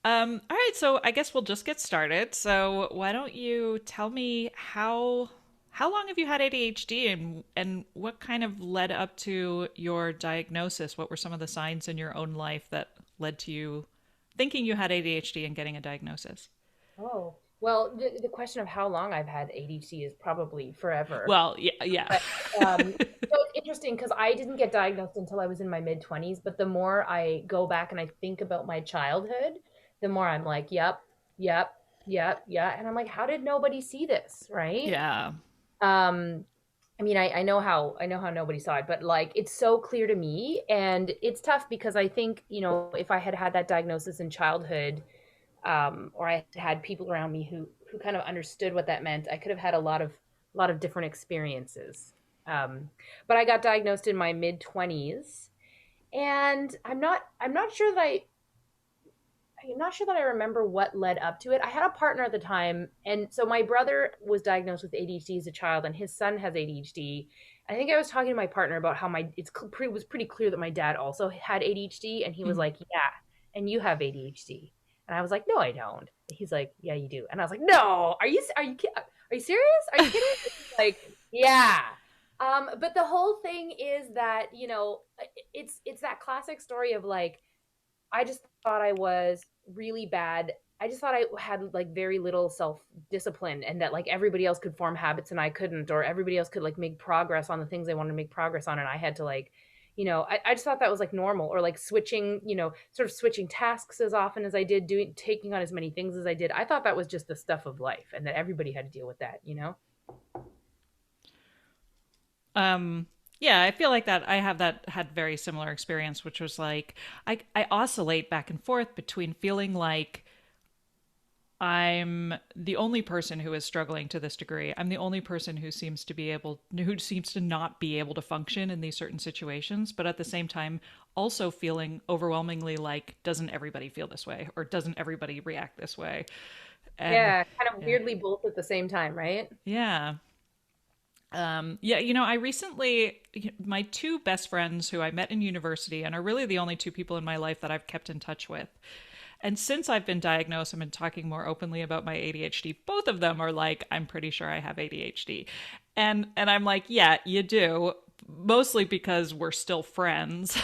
All right, so I guess we'll just get started. So why don't you tell me how long have you had ADHD and what kind of led up to your diagnosis? What were some of the signs in your own life that led to you thinking you had ADHD and getting a diagnosis? Oh, well, the question of how long I've had ADHD is probably forever. Well, yeah, yeah. But it's interesting because I didn't get diagnosed until I was in my mid 20s. But the more I go back and I think about my childhood, the more I'm like, yep, yep, yep, yeah. And I'm like, how did nobody see this? Right. Yeah. Um, I mean, I know how nobody saw it, but like it's so clear to me, and it's tough because I think if I had had that diagnosis in childhood, or I had people around me who kind of understood what that meant, I could have had a lot of different experiences. Um, but I got diagnosed in my mid 20s, and I'm not sure that I remember what led up to it. I had a partner at the time, and so my brother was diagnosed with ADHD as a child, and his son has ADHD. I think I was talking to my partner about how it was pretty clear that my dad also had ADHD, and he was Mhm. like, "Yeah, and you have ADHD," and I was like, "No, I don't." And he's like, "Yeah, you do," and I was like, "No, are you serious? Are you kidding?" And he's like, "Yeah." But the whole thing is that it's that classic story of like I just thought I was really bad. I just thought I had like very little self discipline, and that like everybody else could form habits and I couldn't, or everybody else could like make progress on the things they wanted to make progress on. And I had to like, I just thought that was like normal, or like switching, sort of switching tasks as often as I did, taking on as many things as I did. I thought that was just the stuff of life and that everybody had to deal with that. Um, yeah, I feel like that I have that had very similar experience, which was like I oscillate back and forth between feeling like I'm the only person who is struggling to this degree. I'm the only person who seems to not be able to function in these certain situations, but at the same time also feeling overwhelmingly like doesn't everybody feel this way or doesn't everybody react this way? And Yeah, kind of yeah. weirdly both at the same time, right? Yeah. Yeah, I recently, my two best friends who I met in university and are really the only two people in my life that I've kept in touch with. And since I've been diagnosed and been talking more openly about my ADHD, both of them are like, I'm pretty sure I have ADHD. And I'm like, yeah, you do, mostly because we're still friends.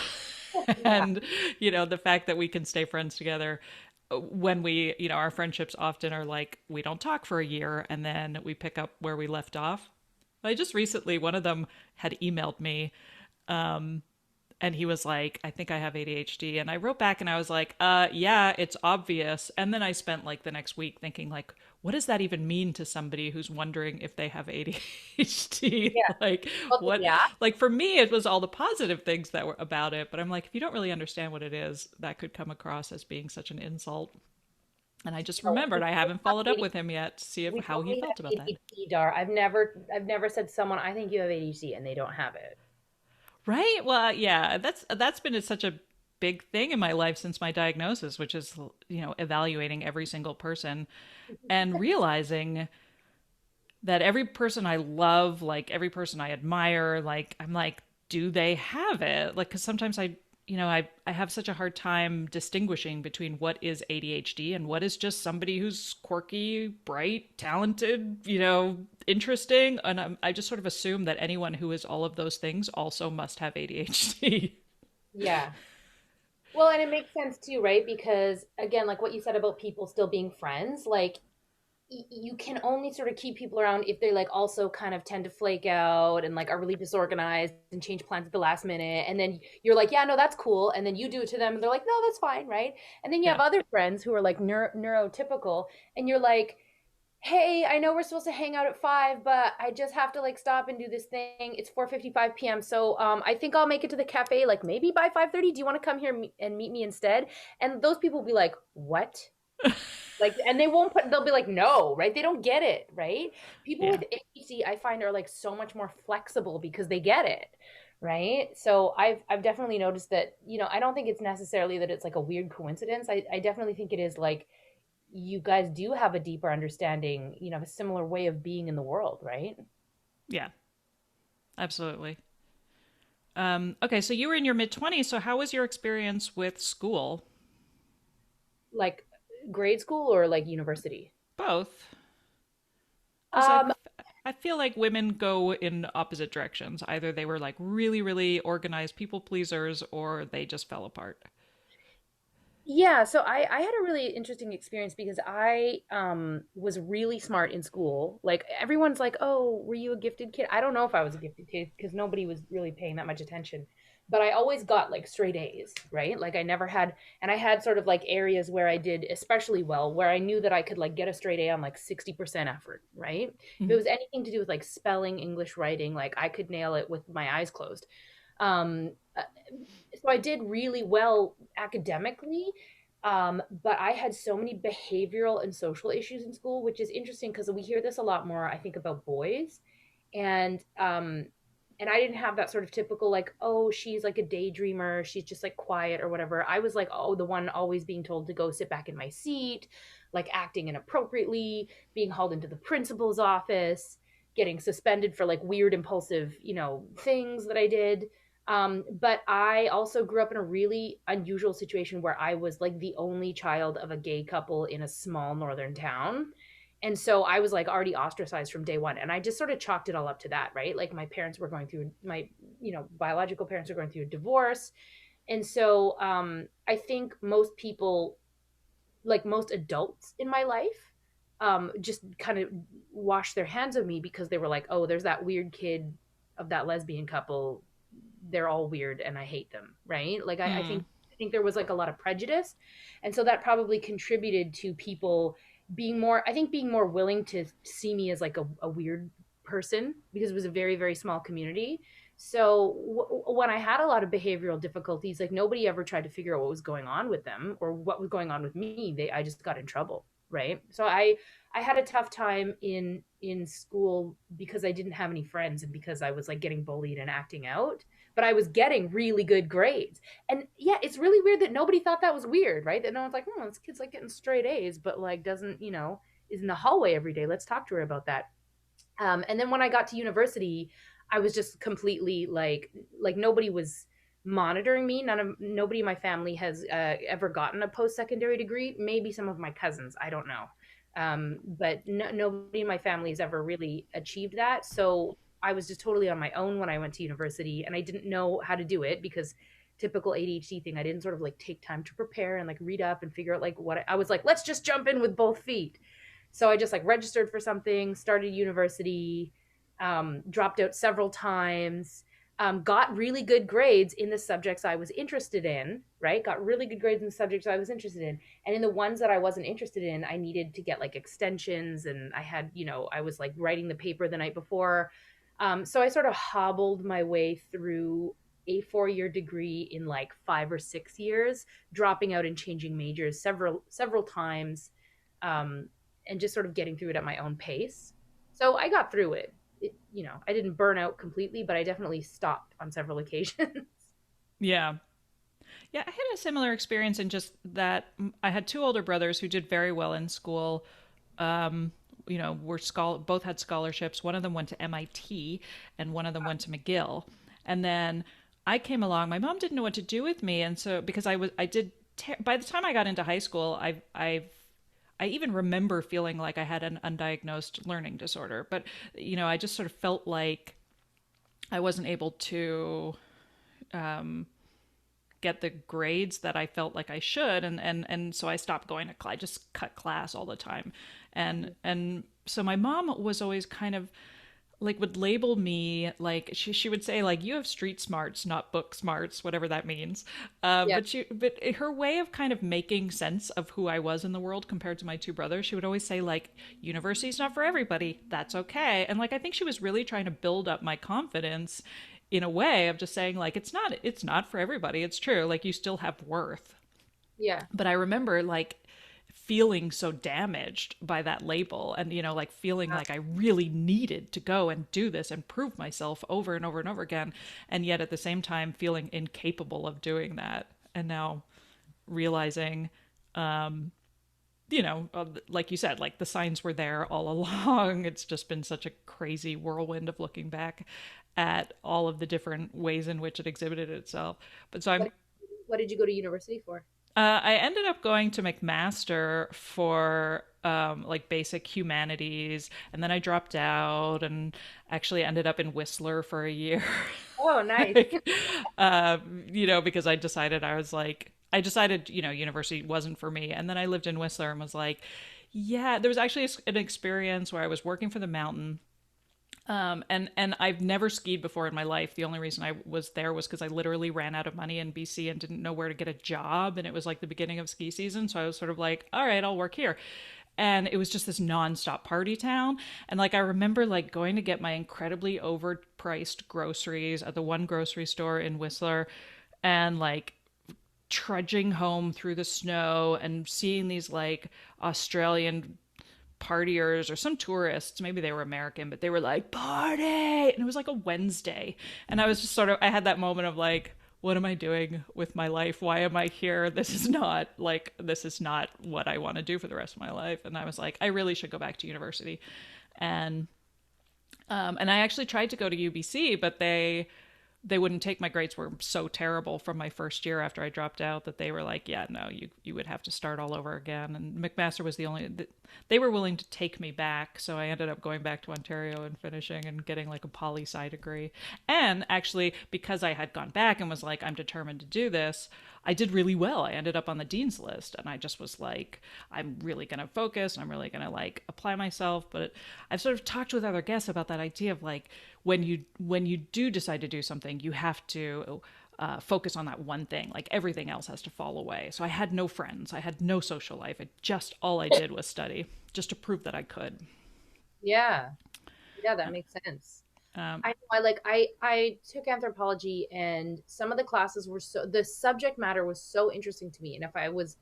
Yeah. And, the fact that we can stay friends together when our friendships often are like, we don't talk for a year and then we pick up where we left off. I just recently, one of them had emailed me, um, and he was like, I think I have ADHD. And I wrote back and I was like, yeah, it's obvious. And then I spent like the next week thinking, like, what does that even mean to somebody who's wondering if they have ADHD? Yeah. Like, Well, what, yeah. like for me, it was all the positive things that were about it. But I'm like, if you don't really understand what it is, that could come across as being such an insult. And I just Oh, remembered I haven't followed up with him yet to see we how he totally have felt about that. ADHD, Dar. I've never said to someone, I think you have ADHD, and they don't have it. Right? Well, yeah, that's been such a big thing in my life since my diagnosis, which is, evaluating every single person and realizing that every person I love, like every person I admire, like I'm like, do they have it? Like, cuz sometimes I have such a hard time distinguishing between what is ADHD and what is just somebody who's quirky, bright, talented, interesting. And I just sort of assume that anyone who is all of those things also must have ADHD. Yeah. Well, and it makes sense too, right? Because again, like what you said about people still being friends, like you can only sort of keep people around if they like also kind of tend to flake out and like are really disorganized and change plans at the last minute. And then you're like, yeah, no, that's cool. And then you do it to them and they're like, no, that's fine, right? And then you Yeah. have other friends who are like neurotypical, and you're like, hey, I know we're supposed to hang out at 5, but I just have to like stop and do this thing. It's 4:55 p.m. So I think I'll make it to the cafe like maybe by 5:30. Do you want to come here and meet me instead? And those people will be like, what? Like, and they'll be like, no, right? They don't get it, right? People Yeah. with ADHD, I find, are like so much more flexible because they get it, right? So I've definitely noticed that, I don't think it's necessarily that it's like a weird coincidence. I definitely think it is like you guys do have a deeper understanding, a similar way of being in the world, right? Yeah. Absolutely. Okay, so you were in your mid 20s, so how was your experience with school? Like grade school or like university? Both. Because Um, I feel like women go in opposite directions. Either they were like really, really organized people pleasers or they just fell apart. Yeah, so I had a really interesting experience because I was really smart in school. Like everyone's like, "Oh, were you a gifted kid?" I don't know if I was a gifted kid because nobody was really paying that much attention. But I always got like straight A's, right? Like I never had, and I had sort of like areas where I did especially well, where I knew that I could like get a straight A on like 60% effort, right? If it Mhm. was anything to do with like spelling, English, writing, like I could nail it with my eyes closed. Um, uh, so I did really well academically, but I had so many behavioral and social issues in school, which is interesting because we hear this a lot more, I think, about boys. And I didn't have that sort of typical like, oh, she's like a daydreamer, she's just like quiet or whatever. I was like, oh, the one always being told to go sit back in my seat, like acting inappropriately, being hauled into the principal's office, getting suspended for like weird impulsive, things that I did. But I also grew up in a really unusual situation where I was like the only child of a gay couple in a small northern town. And so I was like already ostracized from day one. And I just sort of chalked it all up to that, right? Like my parents were going through my, biological parents were going through a divorce. And so I think most people, like most adults in my life, just kind of washed their hands of me because they were like, oh, there's that weird kid of that lesbian couple, they're all weird and I hate them, right? Like Mm. I think there was like a lot of prejudice. And so that probably contributed to people being more, I think being more willing to see me as like a weird person because it was a very, very small community. So when I had a lot of behavioral difficulties, like nobody ever tried to figure out what was going on with them or what was going on with me. I just got in trouble, right? So I had a tough time in school because I didn't have any friends and because I was like getting bullied and acting out, but I was getting really good grades. And yeah, it's really weird that nobody thought that was weird, right? That no one's like, oh, this kid's like getting straight A's, but like doesn't, is in the hallway every day. Let's talk to her about that. And then when I got to university, I was just completely like nobody was monitoring me. Nobody in my family has ever gotten a post secondary degree. Maybe some of my cousins, I don't know, but nobody in my family has ever really achieved that. So I was just totally on my own when I went to university, and I didn't know how to do it because typical ADHD thing. I didn't sort of like take time to prepare and like read up and figure out like what I was like. Let's just jump in with both feet. So I just like registered for something, started university, dropped out several times, got really good grades in the subjects I was interested in, right? Got really good grades in the subjects I was interested in. And in the ones that I wasn't interested in, I needed to get like extensions. And I had, I was like writing the paper the night before. So I sort of hobbled my way through a 4-year degree in like 5 or 6 years, dropping out and changing majors several times. Um, and just sort of getting through it at my own pace. So I got through it. I didn't burn out completely, but I definitely stopped on several occasions. Yeah. Yeah, I had a similar experience in just that I had two older brothers who did very well in school. Um, both had scholarships. One of them went to MIT and one of them went to McGill. And then I came along. My mom didn't know what to do with me, and so because I did by the time I got into high school, I even remember feeling like I had an undiagnosed learning disorder, but I just sort of felt like I wasn't able to get the grades that I felt like I should, and so I stopped going to class. I just cut class all the time, and so my mom was always kind of like would label me like she would say like you have street smarts not book smarts, whatever that means. Yeah. But her way of kind of making sense of who I was in the world compared to my two brothers, she would always say like university's not for everybody, that's okay. And like I think she was really trying to build up my confidence in a way of just saying like it's not for everybody, it's true, like you still have worth. Yeah. But I remember like feeling so damaged by that label and like feeling like I really needed to go and do this and prove myself over and over and over again, and yet at the same time feeling incapable of doing that. And now realizing like you said, like the signs were there all along. It's just been such a crazy whirlwind of looking back at all of the different ways in which it exhibited itself. But so I'm What, what did you go to university for? I ended up going to McMaster for like basic humanities, and then I dropped out and actually ended up in Whistler for a year. Oh, nice. like, because I decided I decided, university wasn't for me. And then I lived in Whistler and was like, yeah, there was actually an experience where I was working for the mountain. And I've never skied before in my life. The only reason I was there was because I literally ran out of money in BC and didn't know where to get a job. And it was like the beginning of ski season. So I was sort of like, all right, I'll work here. And it was just this nonstop party town. And like I remember like going to get my incredibly overpriced groceries at the one grocery store in Whistler and like trudging home through the snow and seeing these like Australian partiers or some tourists, maybe they were American, but they were like, party! And it was like a Wednesday. And I was just sort of, I had that moment of like, what am I doing with my life? Why am I here? This is not what I want to do for the rest of my life. And I was like, I really should go back to university. And, and I actually tried to go to UBC, but they wouldn't take. My grades were so terrible from my first year after I dropped out that they were like, yeah, no, you would have to start all over again. And McMaster was the only, they were willing to take me back. So I ended up going back to Ontario and finishing and getting like a poli-sci degree. And actually, because I had gone back and was like, I'm determined to do this, I did really well. I ended up on the dean's list and I just was like, I'm really going to focus. I'm really going to like apply myself. But I've sort of talked with other guests about that idea of like, when you do decide to do something, you have to focus on that one thing. Like everything else has to fall away. So I had no friends. I had no social life. All I did was study just to prove that I could. Yeah. Yeah, that makes sense. Um, I know I took anthropology and some of the classes were the subject matter was so interesting to me. And if I was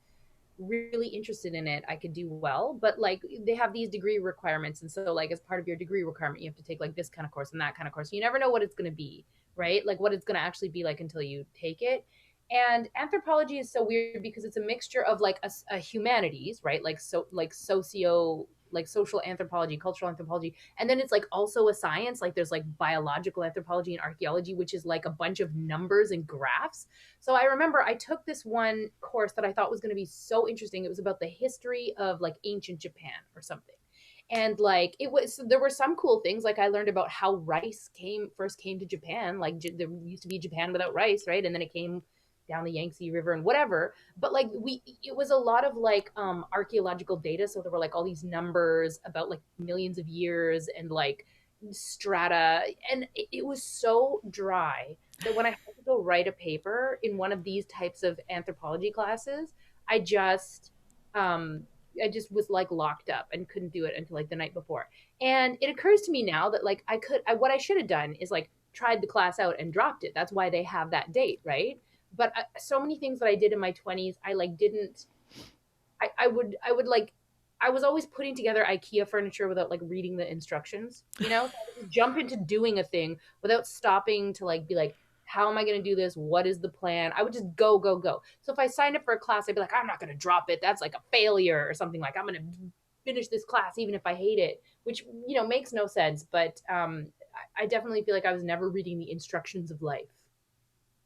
really interested in it, I could do well. But like they have these degree requirements. And so like as part of your degree requirement, you have to take like this kind of course and that kind of course. You never know what it's gonna be, right? Like what it's gonna actually be like until you take it. And anthropology is so weird because it's a mixture of like a humanities, right? Like socio like social anthropology, cultural anthropology, and then it's like also a science. Like there's like biological anthropology and archaeology, which is like a bunch of numbers and graphs. So I remember I took this one course that I thought was going to be so interesting. It was about the history of like ancient Japan or something. And like it was, there were some cool things. Like I learned about how rice first came to Japan. Like there used to be Japan without rice, right? And then it came down the Yangtze River and whatever. But like it was a lot of like archaeological data. So there were like all these numbers about like millions of years and like strata, and it was so dry that when I had to go write a paper in one of these types of anthropology classes, I just I just was like locked up and couldn't do it until like the night before. And it occurs to me now that like what I should have done is like tried the class out and dropped it. That's why they have that date, right? But so many things that I did in my 20s, I like didn't. I would like I was always putting together IKEA furniture without like reading the instructions, you know? So I would jump into doing a thing without stopping to like be like, how am I going to do this? What is the plan? I would just go, go, go. So if I signed up for a class, I'd be like, I'm not going to drop it. That's like a failure or something. Like I'm going to finish this class even if I hate it, which, you know, makes no sense. But I definitely feel like I was never reading the instructions of life.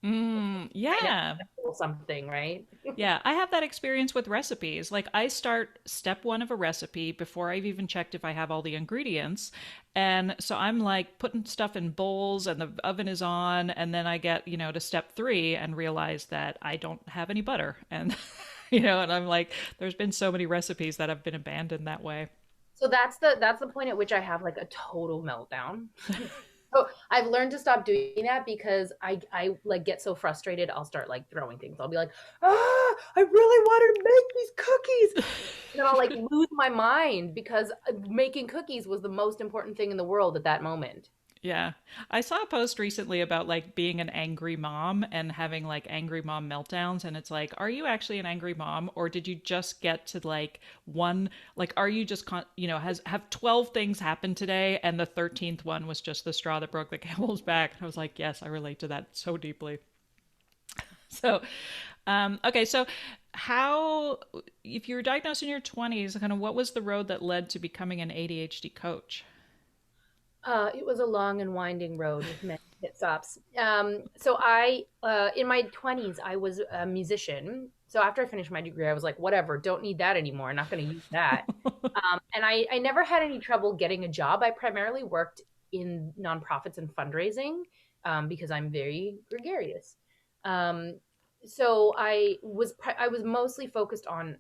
I yeah. know something, right? Yeah, I have that experience with recipes. Like, I start step one of a recipe before I've even checked if I have all the ingredients. And so I'm like putting stuff in bowls and the oven is on. And then I get, to step three and realize that I don't have any butter. And, and I'm like, there's been so many recipes that have been abandoned that way. So that's the point at which I have like a total meltdown. So I've learned to stop doing that because I like get so frustrated. I'll start like throwing things. I'll be like, I really wanted to make these cookies. And then I'll like lose my mind because making cookies was the most important thing in the world at that moment. Yeah. I saw a post recently about like being an angry mom and having like angry mom meltdowns. And it's like, are you actually an angry mom? Or did you just get to like one, like, are you just, have 12 things happened today and the 13th one was just the straw that broke the camel's back? And I was like, yes, I relate to that so deeply. So, okay. So, how, if you were diagnosed in your 20s, kind of what was the road that led to becoming an ADHD coach? It was a long and winding road with many It stops. So in my 20s, I was a musician. So after I finished my degree, I was like, whatever, don't need that anymore. I'm not going to use that. And I never had any trouble getting a job. I primarily worked in nonprofits and fundraising because I'm very gregarious. Um, so I was mostly focused on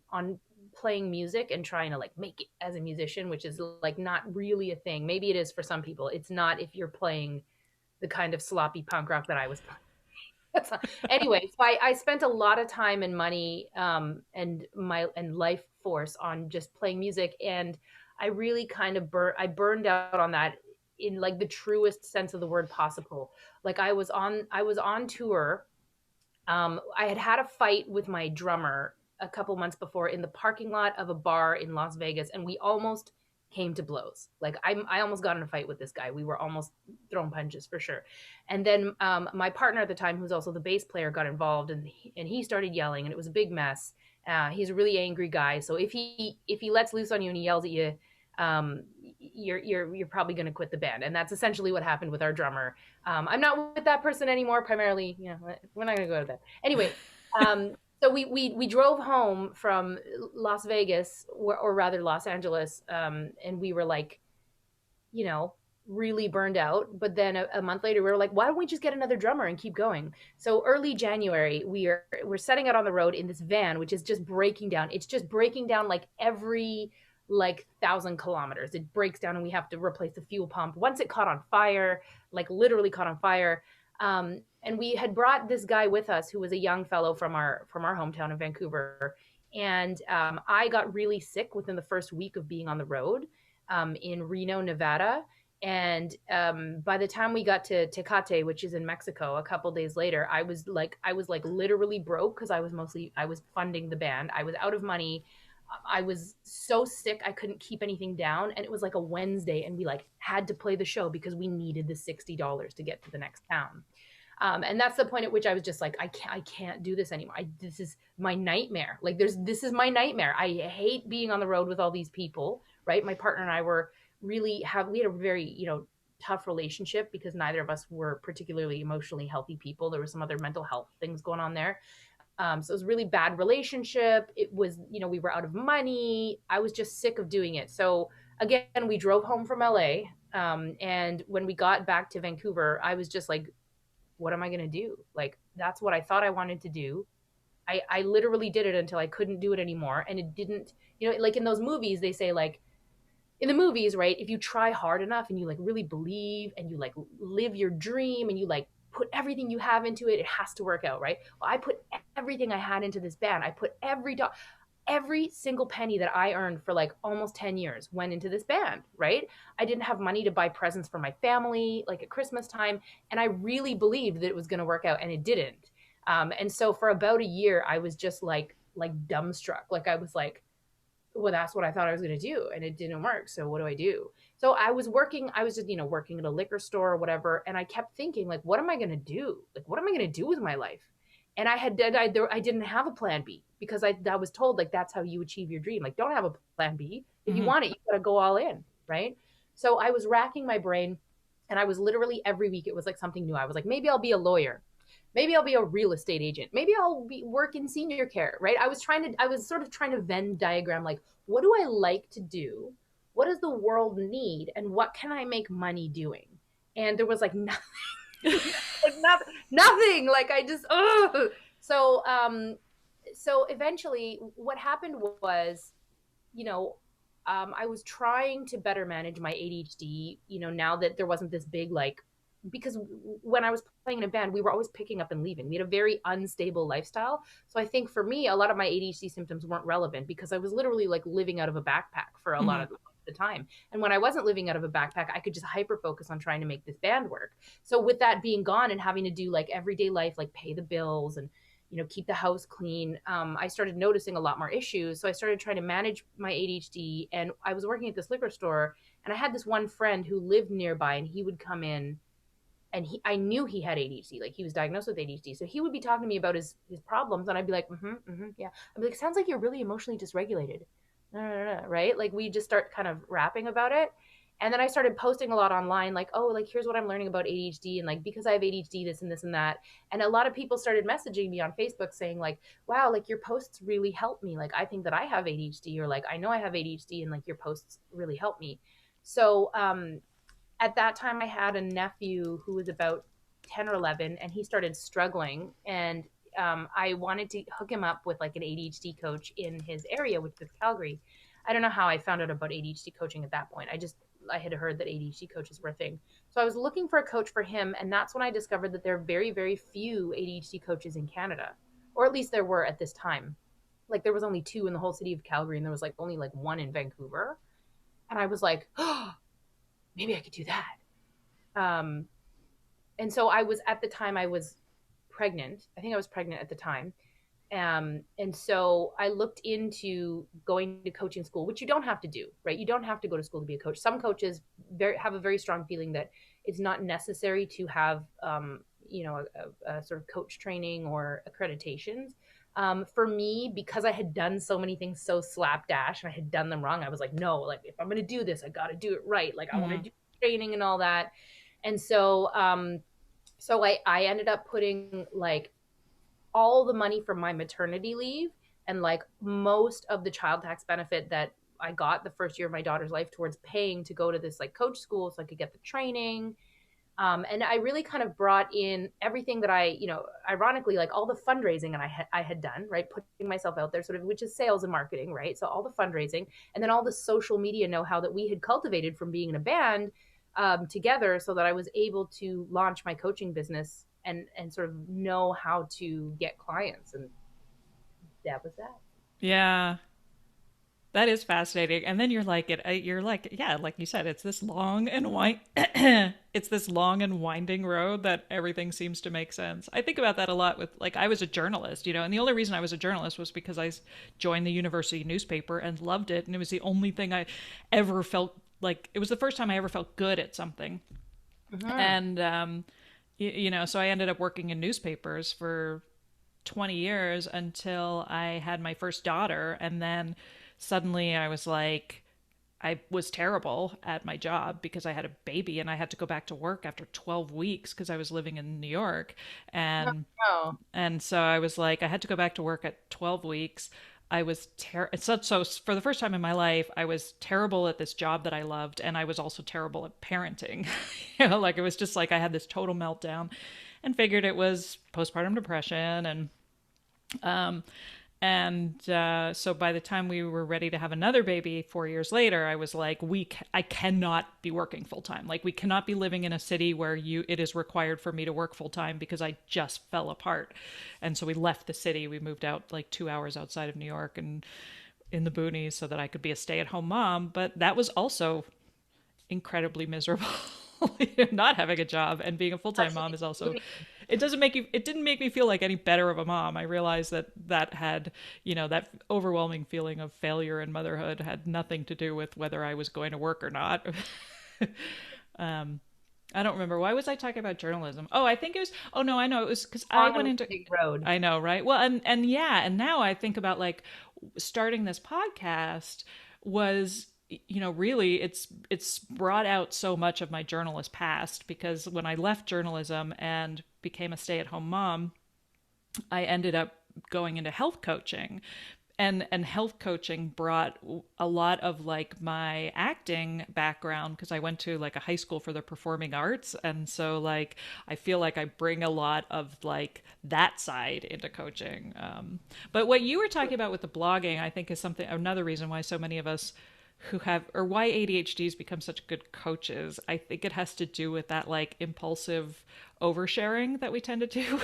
playing music and trying to like make it as a musician, which is like not really a thing. Maybe it is for some people. It's not if you're playing the kind of sloppy punk rock that I was playing. Anyway, so I spent a lot of time and money and life force on just playing music, and I really kind of burned out on that in like the truest sense of the word possible. Like I was on tour. I had had a fight with my drummer a couple months before in the parking lot of a bar in Las Vegas, and we almost came to blows. Like I almost got in a fight with this guy. We were almost throwing punches for sure. And then my partner at the time, who's also the bass player, got involved, and he started yelling, and it was a big mess. He's a really angry guy, so if he lets loose on you and he yells at you, you're probably going to quit the band, and that's essentially what happened with our drummer. I'm not with that person anymore. Primarily, we're not going to go to that anyway. So we drove home from Las Vegas, or rather Los Angeles, and we were like, you know, really burned out. But then a month later, we were like, why don't we just get another drummer and keep going? So early January, we're setting out on the road in this van, which is just breaking down. It's just breaking down like every like 1,000 kilometers. It breaks down, and we have to replace the fuel pump. Once it caught on fire, like literally caught on fire. And we had brought this guy with us who was a young fellow from our hometown of Vancouver. And I got really sick within the first week of being on the road in Reno, Nevada. And by the time we got to Tecate, which is in Mexico, a couple days later, I was like literally broke because I was funding the band. I was out of money. I was so sick I couldn't keep anything down, and it was like a Wednesday, and we like had to play the show because we needed the $60 to get to the next town. And that's the point at which I was just like, I can't do this anymore. This is my nightmare. Like this is my nightmare. I hate being on the road with all these people, right? My partner and I we had a very, tough relationship because neither of us were particularly emotionally healthy people. There was some other mental health things going on there. So it was a really bad relationship. It was, we were out of money. I was just sick of doing it. So again, we drove home from LA. And when we got back to Vancouver, I was just like, what am I going to do? Like, that's what I thought I wanted to do. I literally did it until I couldn't do it anymore. And it didn't, like in those movies, they say like, in the movies, right? If you try hard enough and you like really believe and you like live your dream and you like put everything you have into it, it has to work out, right? Well, I put everything I had into this band. I put every single penny that I earned for like almost 10 years went into this band, right? I didn't have money to buy presents for my family, like at Christmas time. And I really believed that it was going to work out, and it didn't. And so for about a year, I was just like dumbstruck. Like I was like, well, that's what I thought I was going to do, and it didn't work. So what do I do? So I was just, working at a liquor store or whatever. And I kept thinking like, what am I going to do? Like, what am I going to do with my life? And I didn't have a plan B because I was told like, that's how you achieve your dream. Like, don't have a plan B. If you Mm-hmm. want it, you got to go all in. Right. So I was racking my brain, and I was literally every week, it was like something new. I was like, maybe I'll be a lawyer. Maybe I'll be a real estate agent. Maybe I'll work in senior care, right? I was sort of trying to Venn diagram, like, what do I like to do? What does the world need? And what can I make money doing? And there was like nothing, like nothing. Like I just, ugh. So, so eventually what happened was, you know, I was trying to better manage my ADHD, now that there wasn't this big, like, because when I was playing in a band, we were always picking up and leaving. We had a very unstable lifestyle. So I think for me, a lot of my ADHD symptoms weren't relevant because I was literally like living out of a backpack for a lot Mm-hmm. of the time. And when I wasn't living out of a backpack, I could just hyper focus on trying to make this band work. So with that being gone and having to do like everyday life, like pay the bills and keep the house clean, I started noticing a lot more issues. So I started trying to manage my ADHD, and I was working at this liquor store, and I had this one friend who lived nearby, and he would come in, and I knew he had ADHD, like he was diagnosed with ADHD. So he would be talking to me about his problems, and I'd be like, yeah. I'd be like, sounds like you're really emotionally dysregulated, right? Like we just start kind of rapping about it, And then I started posting a lot online, like, oh, like, here's what I'm learning about ADHD. And like, because I have ADHD, this and this and that. And a lot of people started messaging me on Facebook saying, like, wow, like your posts really help me. Like, I think that I have ADHD, or like, I know I have ADHD, and like your posts really help me. So, at that time, I had a nephew who was about 10 or 11, and he started struggling. And I wanted to hook him up with like an ADHD coach in his area, which was Calgary. I don't know how I found out about ADHD coaching at that point. I had heard that ADHD coaches were a thing. So I was looking for a coach for him, and that's when I discovered that there are very, very few ADHD coaches in Canada, or at least there were at this time. Like there was only two in the whole city of Calgary, and there was like only like one in Vancouver. And I was like, oh, maybe I could do that. Um, and so I was at the time I was pregnant. I think I was pregnant at the time. And so I looked into going to coaching school, which you don't have to do, right? You don't have to go to school to be a coach. Some coaches have a very strong feeling that it's not necessary to have, a sort of coach training or accreditations. For me, because I had done so many things so slapdash and I had done them wrong, I was like, no, like if I'm going to do this, I got to do it right. Like I want to Mm-hmm. do training and all that. And so I ended up putting like all the money from my maternity leave and like most of the child tax benefit that I got the first year of my daughter's life towards paying to go to this like coach school so I could get the training. And I really kind of brought in everything that ironically, like all the fundraising that I had done, right? Putting myself out there sort of, which is sales and marketing, right? So all the fundraising and then all the social media know-how that we had cultivated from being in a band together so that I was able to launch my coaching business and sort of know how to get clients. And that was that. Yeah. That is fascinating. And then you're like, yeah, like you said, it's this long and it's this long and winding road that everything seems to make sense. I think about that a lot with like I was a journalist, and the only reason I was a journalist was because joined the university newspaper and loved it, and it was the only thing I ever felt like it was the first time I ever felt good at something. Mm-hmm. And so I ended up working in newspapers for 20 years until I had my first daughter. And then suddenly I was like, I was terrible at my job because I had a baby and I had to go back to work after 12 weeks because I was living in New York. And Oh, and so I was like, I had to go back to work at 12 weeks. I was so for the first time in my life, I was terrible at this job that I loved, and I was also terrible at parenting. Like it was just like I had this total meltdown, and figured it was postpartum depression, um, so by the time we were ready to have another baby 4 years later, I was like, I cannot be working full time. Like we cannot be living in a city where it is required for me to work full time because I just fell apart. And so we left the city. We moved out like 2 hours outside of New York and in the boonies so that I could be a stay at home mom. But that was also incredibly miserable. Not having a job and being a full-time mom is also, it didn't make me feel like any better of a mom. I realized that had, that overwhelming feeling of failure in motherhood had nothing to do with whether I was going to work or not. um I don't remember, why was I talking about journalism. Oh, I think it was, oh no, I know it was because I long went and into, big road. I know, right? Well, and yeah, and now I think about like starting this podcast was, really it's brought out so much of my journalist past, because when I left journalism and became a stay-at-home mom, I ended up going into health coaching, and health coaching brought a lot of like my acting background, because I went to like a high school for the performing arts, and so like I feel like I bring a lot of like that side into coaching. But what you were talking about with the blogging, I think is something, another reason why so many of us who have, or why ADHDs become such good coaches. I think it has to do with that like impulsive oversharing that we tend to do,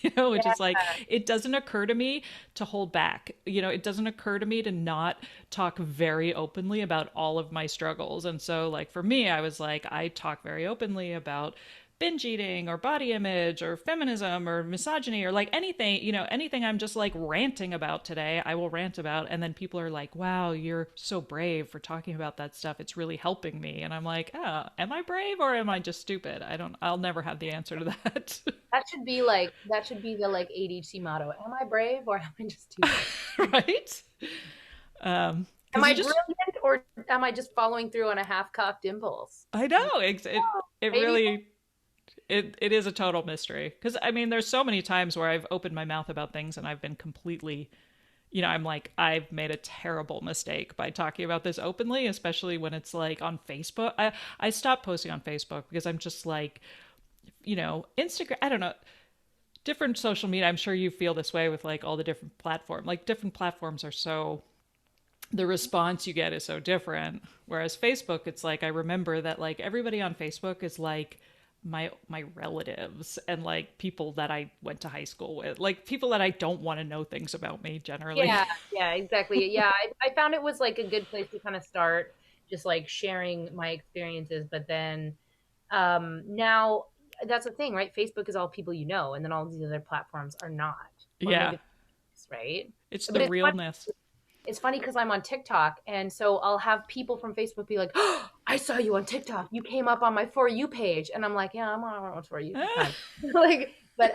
which Yeah. is like, it doesn't occur to me to hold back. It doesn't occur to me to not talk very openly about all of my struggles. And so, like, for me, I was like, I talk very openly about binge eating or body image or feminism or misogyny or like anything, anything I'm just like ranting about today, I will rant about. And then people are like, wow, you're so brave for talking about that stuff. It's really helping me. And I'm like, oh, am I brave or am I just stupid? I'll never have the answer to that. That should be the like ADHD motto. Am I brave or am I just stupid? Right? Am Because I you just, brilliant or am I just following through on a half-cocked impulse? I know it Maybe. really it is a total mystery because I mean there's so many times where I've opened my mouth about things and I've been completely, I'm like, I've made a terrible mistake by talking about this openly, especially when it's like on Facebook. I stopped posting on Facebook because I'm just like, Instagram, I don't know, different social media. I'm sure you feel this way with like all the different platforms. Like different platforms are so, the response you get is so different. Whereas Facebook, it's like, I remember that like everybody on Facebook is like, my relatives and like people that I went to high school with, like people that I don't want to know things about me generally. Yeah, yeah, exactly. Yeah, I found it was like a good place to kind of start just like sharing my experiences. But then now that's the thing, right? Facebook is all people you know, and then all these other platforms are not, or Yeah, maybe, right? it's But the realness. it's funny because I'm on TikTok, and so I'll have people from Facebook be like, "Oh, I saw you on TikTok. You came up on my For You page," and I'm like, "Yeah, I'm on For You time." Like, but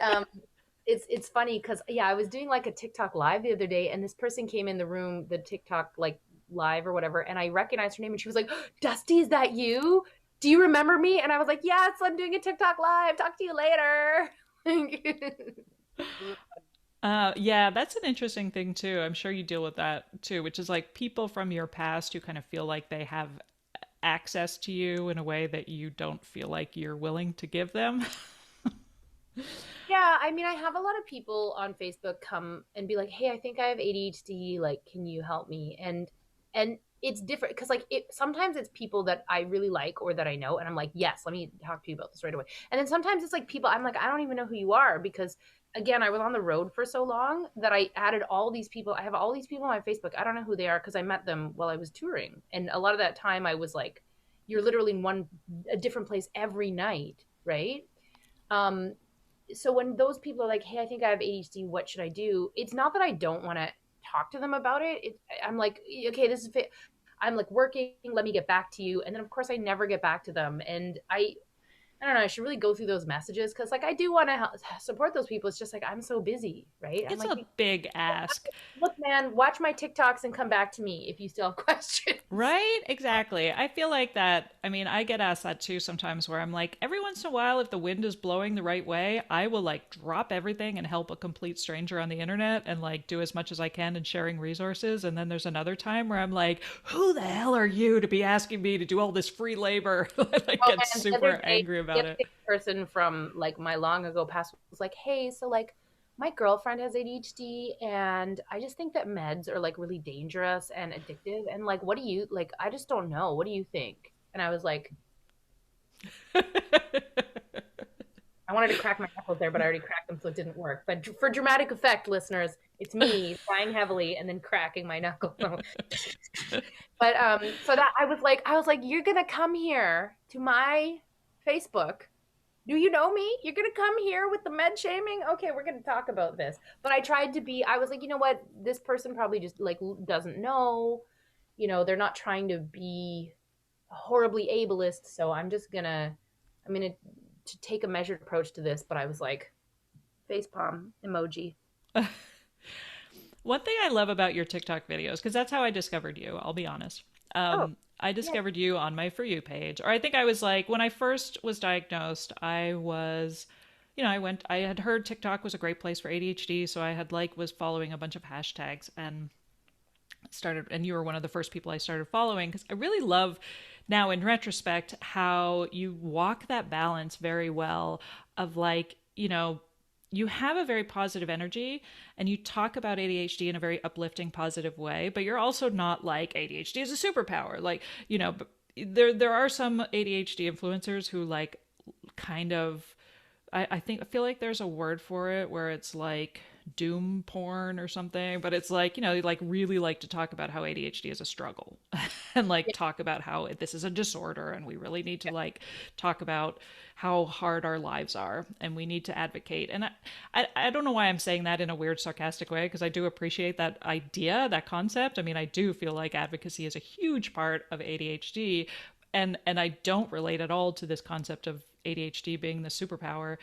it's funny because yeah, I was doing like a TikTok live the other day, and this person came in the room, the TikTok like live or whatever, and I recognized her name, and she was like, "Dusty, is that you? Do you remember me?" And I was like, "Yes, I'm doing a TikTok live. Talk to you later." Yeah, that's an interesting thing too. I'm sure you deal with that too, which is like people from your past who kind of feel like they have access to you in a way that you don't feel like you're willing to give them. Yeah, I mean, I have a lot of people on Facebook come and be like, "Hey, I think I have ADHD. Like, can you help me?" And it's different because like it sometimes it's people that I really like or that I know, and I'm like, "Yes, let me talk to you about this right away." And then sometimes it's like people I'm like, "I don't even know who you are," because again, I was on the road for so long that I added all these people. I have all these people on my Facebook. I don't know who they are because I met them while I was touring, and a lot of that time I was like, "You're literally in a different place every night, right?" Um, so when those people are like, "Hey, I think I have ADHD. What should I do?" It's not that I don't want to talk to them about it. I'm like, "Okay, this is fit." I'm like working. Let me get back to you. And then of course I never get back to them. And I don't know. I should really go through those messages because like I do want to support those people. It's just like I'm so busy, right? I'm It's like, a big ask. look, man, watch my TikToks and come back to me if you still have questions. Right? Exactly. I feel like that. I mean, I get asked that too sometimes where I'm like, every once in a while, if the wind is blowing the right way, I will like drop everything and help a complete stranger on the internet and like do as much as I can in sharing resources. And then there's another time where I'm like, who the hell are you to be asking me to do all this free labor? I like Oh get man, the other super day, angry the about other it. day, a person from like my long ago past was like, "Hey, so like my girlfriend has ADHD, and I just think that meds are like really dangerous and addictive. And like, what do you like? I just don't know. What do you think?" And I was like, I wanted to crack my knuckles there, but I already cracked them, so it didn't work. But for dramatic effect, listeners, it's me crying heavily and then cracking my knuckles. But so that I was like, "You're gonna come here to my Facebook. Do you know me? You're gonna come here with the med shaming? Okay, we're gonna talk about this." But I tried to be. I was like, you know what? This person probably just like doesn't know. They're not trying to be horribly ableist. So I'm gonna to take a measured approach to this. But I was like, facepalm emoji. One thing I love about your TikTok videos, because that's how I discovered you, I'll be honest. Oh, I yeah. discovered you on my For You page. Or I think I was like, when I first was diagnosed, I was, I had heard TikTok was a great place for ADHD. So I had like, was following a bunch of hashtags and started, and you were one of the first people I started following because I really love now in retrospect how you walk that balance very well of like, you have a very positive energy and you talk about ADHD in a very uplifting, positive way, but you're also not like ADHD is a superpower. Like, but there are some ADHD influencers who like kind of I feel like there's a word for it where it's like doom porn or something, but it's like, they like really like to talk about how ADHD is a struggle and like Yeah. talk about how this is a disorder and we really need to like talk about how hard our lives are and we need to advocate. And I don't know why I'm saying that in a weird sarcastic way because I do appreciate that idea, that concept. I mean, I do feel like advocacy is a huge part of ADHD, and I don't relate at all to this concept of ADHD being the superpower.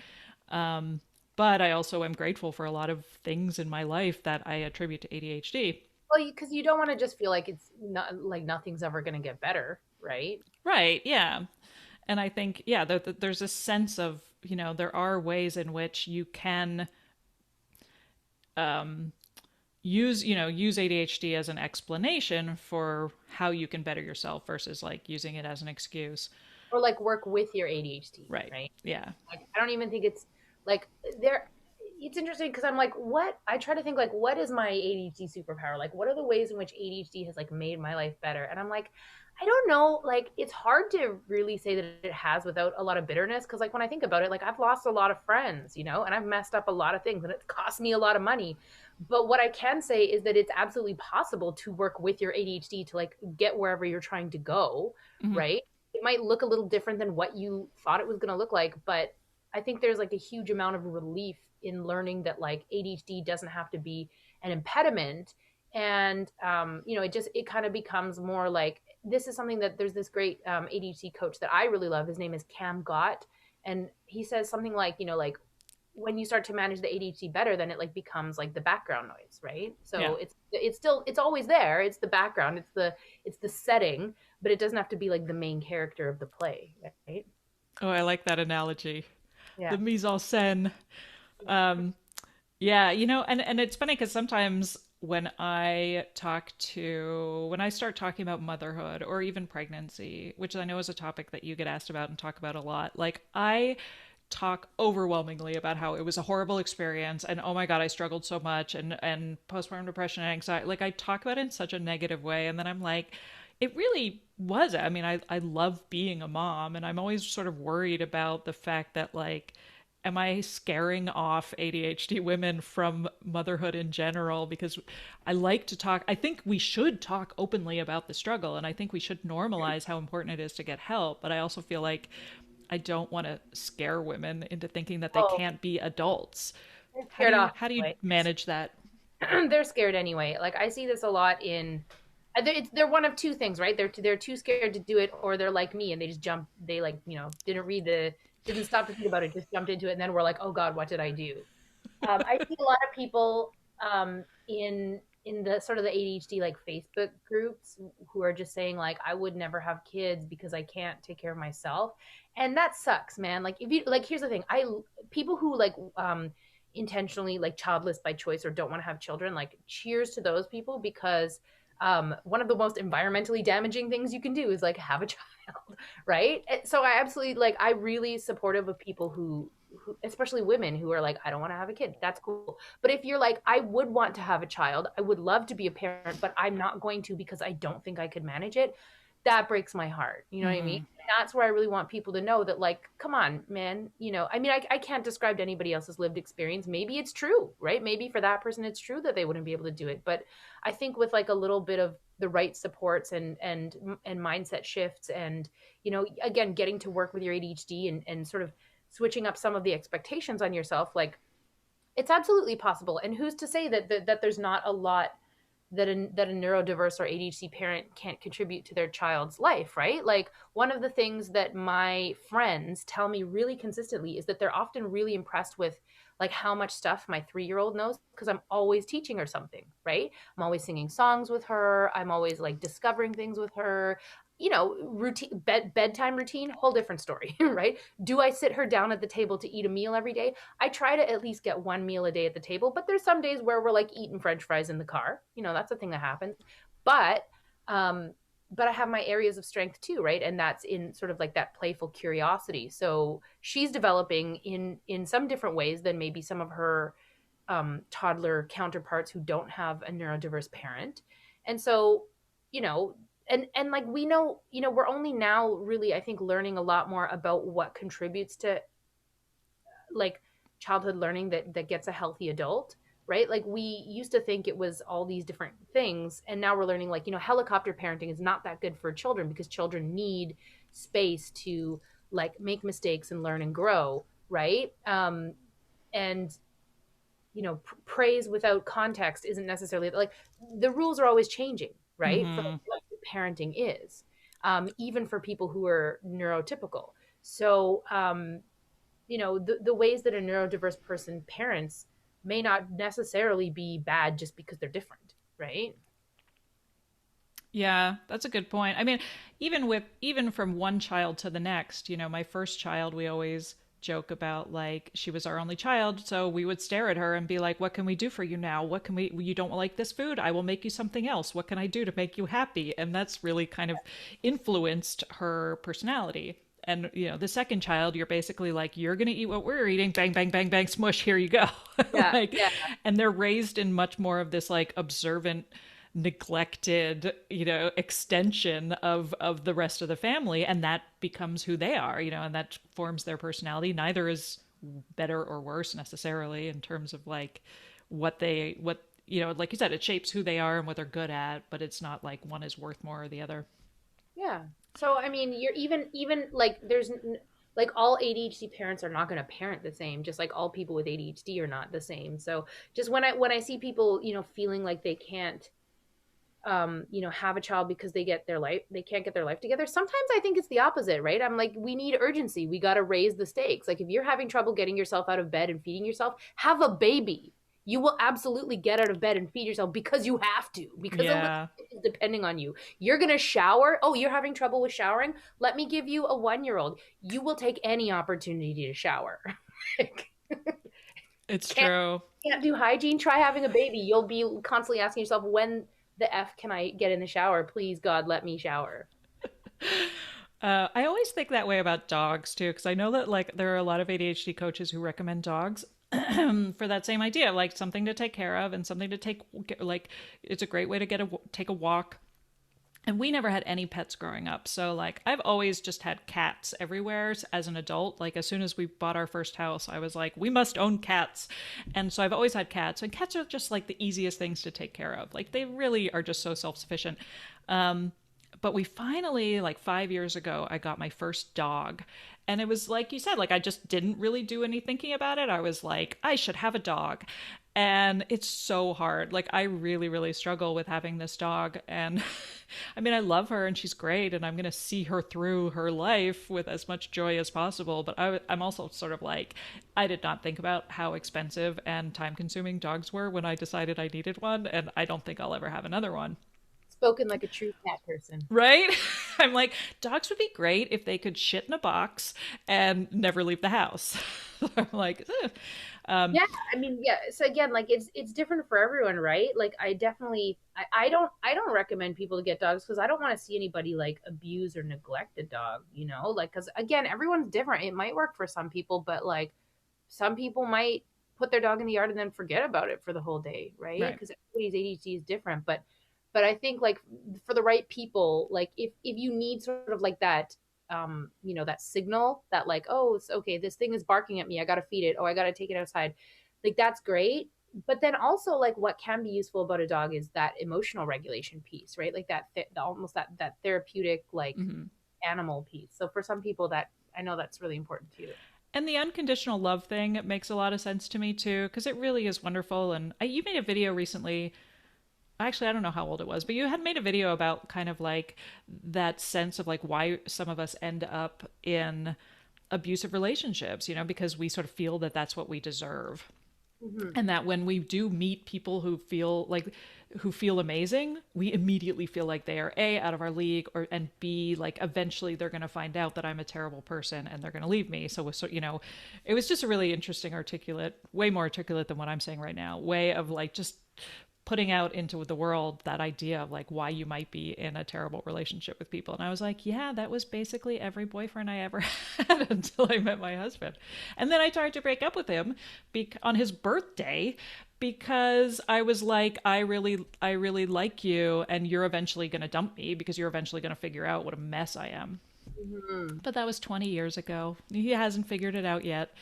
But I also am grateful for a lot of things in my life that I attribute to ADHD. Well, because you don't want to just feel like it's not like nothing's ever going to get better, right? Right, yeah. And I think, yeah, there's a sense of, there are ways in which you can use ADHD as an explanation for how you can better yourself versus like using it as an excuse. Or like work with your ADHD, Right. right? Yeah. Like, I don't even think it's like there. It's interesting because I'm like, what? I try to think like, what is my ADHD superpower? Like, what are the ways in which ADHD has like made my life better? And I'm like, I don't know. Like, it's hard to really say that it has without a lot of bitterness. Because like when I think about it, like I've lost a lot of friends, and I've messed up a lot of things, and it's cost me a lot of money. But what I can say is that it's absolutely possible to work with your ADHD to like get wherever you're trying to go, Mm-hmm. right? It might look a little different than what you thought it was going to look like, but I think there's like a huge amount of relief in learning that like ADHD doesn't have to be an impediment. And it kind of becomes more like this is something that there's this great ADHD coach that I really love. His name is Cam Gott, and he says something like, like when you start to manage the ADHD better, then it like becomes like the background noise, right? Yeah. So it's always there. It's the background. It's the setting, but it doesn't have to be like the main character of the play, right? Oh, I like that analogy. The Yeah. mise en scène. Um, yeah, and it's funny because sometimes when I start talking about motherhood or even pregnancy, which I know is a topic that you get asked about and talk about a lot, like I talk overwhelmingly about how it was a horrible experience and oh my god I struggled so much and postpartum depression and anxiety, like I talk about it in such a negative way, and then I'm like it really was, I mean, I love being a mom, and I'm always sort of worried about the fact that like am I scaring off ADHD women from motherhood in general? Because I like to talk, I think we should talk openly about the struggle, and I think we should normalize how important it is to get help. But I also feel like I don't want to scare women into thinking that they Oh, can't be adults. they're How do scared you off how do you anyway. manage that? They're scared anyway. Like I see this a lot in. They're one of two things, right? They're too scared to do it, or they're like me and they just jump. They like didn't stop to think about it, just jumped into it, and then we're like, oh god, what did I do? I see a lot of people in the sort of the ADHD like Facebook groups who are just saying like I would never have kids because I can't take care of myself, and that sucks, man. Like if you like, here's the thing: I people who like intentionally like childless by choice or don't want to have children, like cheers to those people because one of the most environmentally damaging things you can do is like have a child, right? So I absolutely like I really supportive of people who, especially women who are like, I don't want to have a kid. That's cool. But if you're like, I would want to have a child, I would love to be a parent, but I'm not going to because I don't think I could manage it. That breaks my heart. You know what I mean? Mm-hmm. That's where I really want people to know that, like, come on, man. I mean, I can't describe to anybody else's lived experience. Maybe it's true, right? Maybe for that person, it's true that they wouldn't be able to do it. But I think with like a little bit of the right supports and mindset shifts and again getting to work with your ADHD and sort of switching up some of the expectations on yourself, like it's absolutely possible. And who's to say that there's not a lot that a neurodiverse or ADHD parent can't contribute to their child's life, right? Like one of the things that my friends tell me really consistently is that they're often really impressed with like how much stuff my 3-year-old knows because I'm always teaching her something, right? I'm always singing songs with her. I'm always like discovering things with her. Routine bedtime routine, whole different story, right? Do I sit her down at the table to eat a meal every day? I try to at least get one meal a day at the table, but there's some days where we're like eating French fries in the car. That's a thing that happens. But um, but I have my areas of strength too, right? And that's in sort of like that playful curiosity. So she's developing in some different ways than maybe some of her toddler counterparts who don't have a neurodiverse parent. And so, you know, and like we know, we're only now really, I think, learning a lot more about what contributes to like childhood learning that gets a healthy adult, right? Like we used to think it was all these different things, and now we're learning like helicopter parenting is not that good for children because children need space to like make mistakes and learn and grow, right? And praise without context isn't necessarily like the rules are always changing, right? For Mm-hmm. what parenting is, even for people who are neurotypical. So the ways that a neurodiverse person parents may not necessarily be bad just because they're different, right? Yeah, that's a good point. I mean, even from one child to the next, my first child, we always joke about like she was our only child, so we would stare at her and be like, "What can we do for you now? What can we you don't like this food? I will make you something else. What can I do to make you happy?" And that's really kind of influenced her personality. And the second child, you're basically like, "You're going to eat what we're eating. Bang bang bang bang smush, here you go." Yeah, Like, yeah, and they're raised in much more of this like observant, neglected extension of the rest of the family, and that becomes who they are, and that forms their personality. Neither is better or worse necessarily in terms of like what like you said, it shapes who they are and what they're good at, but it's not like one is worth more or the other. yeah. So I mean, you're even like like all ADHD parents are not going to parent the same, just like all people with ADHD are not the same. So just when I see people, feeling like they can't have a child because they can't get their life together. Sometimes I think it's the opposite, right? I'm like, we need urgency. We got to raise the stakes. Like if you're having trouble getting yourself out of bed and feeding yourself, have a baby. You will absolutely get out of bed and feed yourself because you have to, because a little Yeah, is depending on you. You're going to shower. Oh, you're having trouble with showering? Let me give you a 1-year-old. You will take any opportunity to shower. it's can't true. can't do hygiene, try having a baby. You'll be constantly asking yourself, when the F can I get in the shower? Please, God, let me shower. I always think that way about dogs too, because I know that like there are a lot of ADHD coaches who recommend dogs for that same idea, like something to take care of and something to like it's a great way to take a walk. And we never had any pets growing up, so like I've always just had cats everywhere as an adult. Like as soon as we bought our first house, I was like, we must own cats, and so I've always had cats. And cats are just like the easiest things to take care of. Like they really are just so self sufficient. But we finally, like 5 years ago, I got my first dog. And it was like you said, like I just didn't really do any thinking about it. I was like, I should have a dog. And it's so hard. Like I really, really struggle with having this dog. And I mean, I love her and she's great. And I'm going to see her through her life with as much joy as possible. But I'm also sort of like, I did not think about how expensive and time consuming dogs were when I decided I needed one. And I don't think I'll ever have another one. Spoken like a true cat person. Right? I'm like, dogs would be great if they could shit in a box and never leave the house. I'm like, eh. Yeah, I mean, yeah. So again, like it's different for everyone, right? Like I definitely, I don't recommend people to get dogs because I don't want to see anybody like abuse or neglect a dog, like because again, everyone's different. It might work for some people, but like some people might put their dog in the yard and then forget about it for the whole day, right? Right. Because everybody's ADHD is different, but I think like for the right people, like if you need sort of like that that signal that like, oh, it's okay, this thing is barking at me, I gotta feed it, oh, I gotta take it outside, like that's great. But then also like what can be useful about a dog is that emotional regulation piece, right? Like almost that therapeutic like Mm-hmm. animal piece. So for some people that I know that's really important too. And the unconditional love thing makes a lot of sense to me too, because it really is wonderful. And you made a video recently. Actually, I don't know how old it was, but you had made a video about kind of like that sense of like why some of us end up in abusive relationships, because we sort of feel that that's what we deserve. Mm-hmm. And that when we do meet people who feel amazing, we immediately feel like they are A, out of our league, and B, like eventually they're going to find out that I'm a terrible person and they're going to leave me. It was just a really interesting, articulate, way more articulate than what I'm saying right now, way of like just putting out into the world that idea of like why you might be in a terrible relationship with people. And I was like, yeah, that was basically every boyfriend I ever had until I met my husband. And then I tried to break up with him on his birthday because I was like, I really like you, and you're eventually going to dump me because you're eventually going to figure out what a mess I am. Mm-hmm. But that was 20 years ago. He hasn't figured it out yet.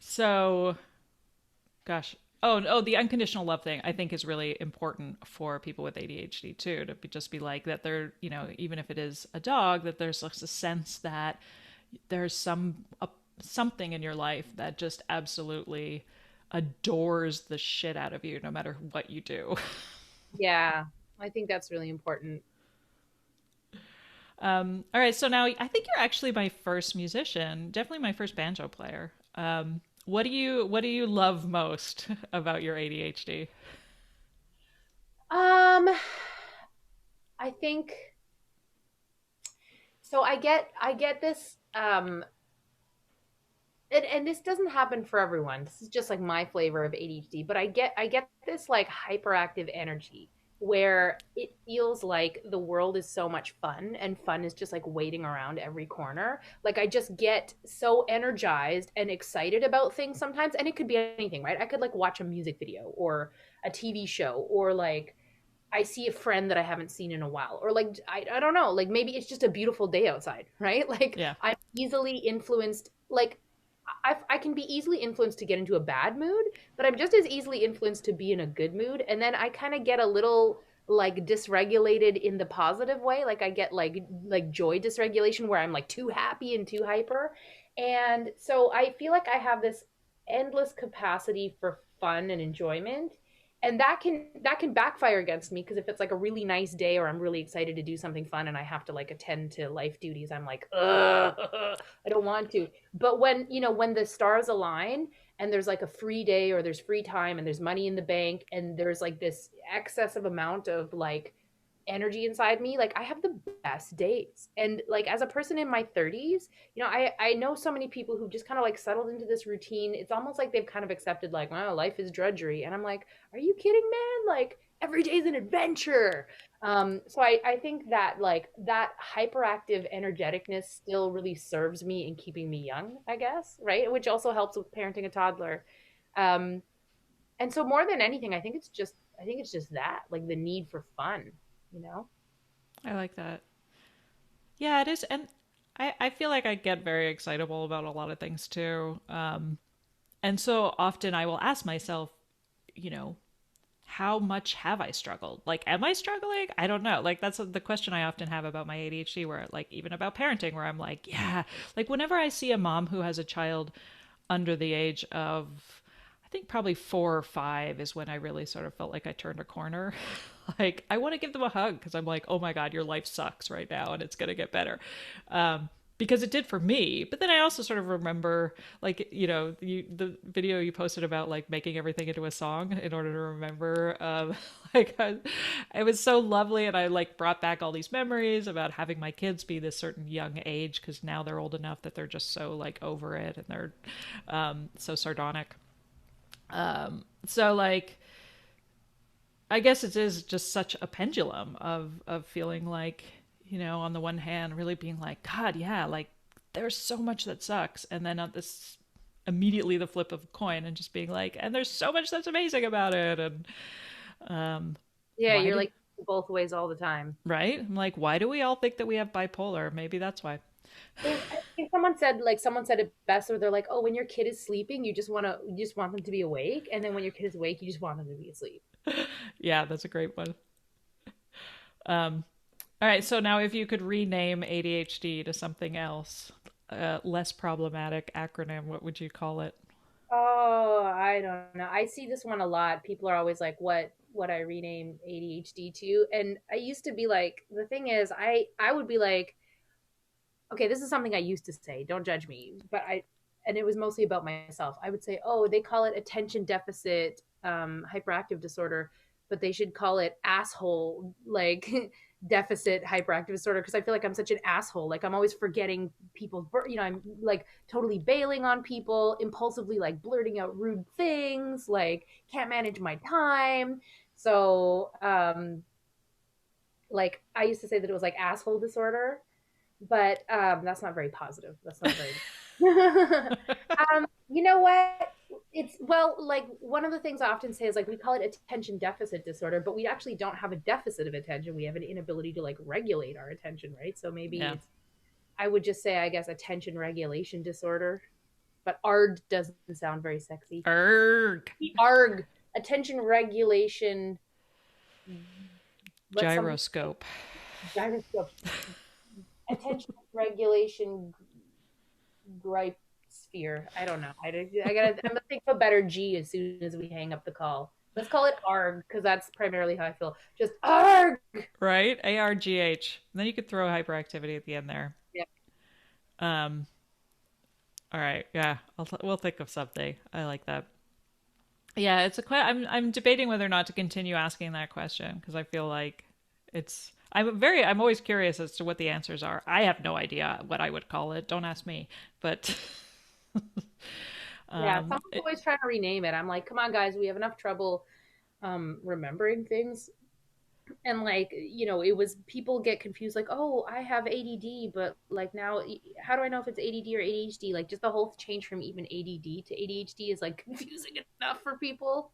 So gosh. Oh, the unconditional love thing I think is really important for people with ADHD too, to just be like that they're, even if it is a dog, that there's like a sense that there's something in your life that just absolutely adores the shit out of you no matter what you do. Yeah, I think that's really important. All right, so now I think you're actually my first musician, definitely my first banjo player. What do you love most about your ADHD? Um, I think so. I get this. And this doesn't happen for everyone. This is just like my flavor of ADHD, but I get this like hyperactive energy where it feels like the world is so much fun and fun is just like waiting around every corner. Like I just get so energized and excited about things sometimes, and it could be anything, right? I could like watch a music video or a TV show, or like I see a friend that I haven't seen in a while, or like I don't know, like maybe it's just a beautiful day outside, right? Like Yeah. I'm easily influenced, like I can be easily influenced to get into a bad mood, but I'm just as easily influenced to be in a good mood, and then I kind of get a little like dysregulated in the positive way. Like I get like joy dysregulation where I'm like too happy and too hyper, and so I feel like I have this endless capacity for fun and enjoyment, and that can backfire against me because if it's like a really nice day or I'm really excited to do something fun and I have to like attend to life duties, I'm like, ugh, I don't want to. But when the stars align and there's like a free day or there's free time and there's money in the bank and there's like this excessive amount of like energy inside me, like I have the best days. And like as a person in my 30s, I know so many people who just kind of like settled into this routine. It's almost like they've kind of accepted like, wow, life is drudgery. And I'm like, are you kidding, man? Like every day's an adventure. So I think that like that hyperactive energeticness still really serves me in keeping me young, I guess, right? Which also helps with parenting a toddler. Um, and so more than anything, I think it's just that, like the need for fun, you know? I like that. Yeah, it is. And I feel like I get very excitable about a lot of things too. And so often I will ask myself, you know, how much have I struggled? Like, am I struggling? I don't know. Like, that's the question I often have about my ADHD, where, like, even about parenting, where I'm like, yeah, like, whenever I see a mom who has a child under the age of, I think probably 4 or 5 is when I really sort of felt like I turned a corner. Like, I want to give them a hug because I'm like, oh my God, your life sucks right now and it's going to get better. Because it did for me. But then I also sort of remember, like, the video you posted about like making everything into a song in order to remember. Like, it was so lovely, and I like brought back all these memories about having my kids be this certain young age because now they're old enough that they're just so like over it and they're so sardonic. So like I guess it is just such a pendulum of feeling like, on the one hand, really being like, God, yeah, like there's so much that sucks, and then on this immediately the flip of a coin and just being like, and there's so much that's amazing about it, and um, Yeah, why you're do like both ways all the time. right? I'm like, why do we all think that we have bipolar? Maybe that's why. I think someone said it best, or they're like, "Oh, when your kid is sleeping, you just want them to be awake, and then when your kid is awake, you just want them to be asleep." Yeah, that's a great one. All right, so now if you could rename ADHD to something else, less problematic acronym, what would you call it? Oh, I don't know. I see this one a lot. People are always like, "What I rename ADHD to?" And I used to be like, the thing is, I would be like, okay, this is something I used to say. Don't judge me, and it was mostly about myself. I would say, oh, they call it attention deficit hyperactive disorder, but they should call it asshole like deficit hyperactive disorder, because I feel like I'm such an asshole. Like I'm always forgetting people's, I'm like totally bailing on people, impulsively like blurting out rude things, like can't manage my time. So, like I used to say that it was like asshole disorder, but that's not very positive. That's not very. You know what? It's well, like one of the things I often say is like we call it attention deficit disorder, but we actually don't have a deficit of attention. We have an inability to like regulate our attention, right? So maybe Yeah. it's I would just say I guess attention regulation disorder, but ARD doesn't sound very sexy. Erg. ARG, attention regulation. What's something Gyroscope. gyroscope? Attention regulation gripe sphere. I don't know. I'm gonna think of a better G as soon as we hang up the call. Let's call it ARG because that's primarily how I feel. Just ARG. Right? ARGH. And then you could throw hyperactivity at the end there. Yeah. All right. Yeah. We'll think of something. I like that. Yeah, it's a I'm debating whether or not to continue asking that question because I feel like I'm always curious as to what the answers are. I have no idea what I would call it. Don't ask me. But Yeah, um someone's it, always trying to rename it. I'm like, come on, guys, we have enough trouble remembering things. And like, it was people get confused, like, oh, I have ADD, but like now, how do I know if it's ADD or ADHD? Like, just the whole change from even ADD to ADHD is like confusing enough for people,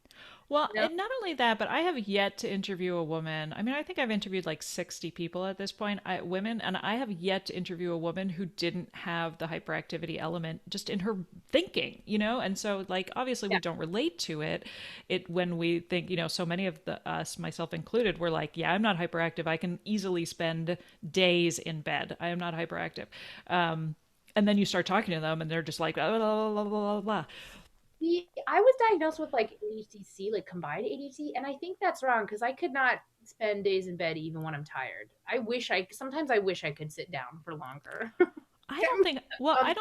Well, you know? and not only that, but I have yet to interview a woman. I mean, I think I've interviewed like 60 people at this point, women, and I have yet to interview a woman who didn't have the hyperactivity element just in her thinking, you know? And so, like, obviously we Yeah. don't relate to it. When we think, so many of us, myself included, we're like, yeah, I'm not hyperactive. I can easily spend days in bed. I am not hyperactive. And then you start talking to them and they're just like, blah, blah, blah, blah, blah, blah. I was diagnosed with like ADHD, like combined ADHD, and I think that's wrong because I could not spend days in bed even when I'm tired. Sometimes I wish I could sit down for longer. I don't think, well, on,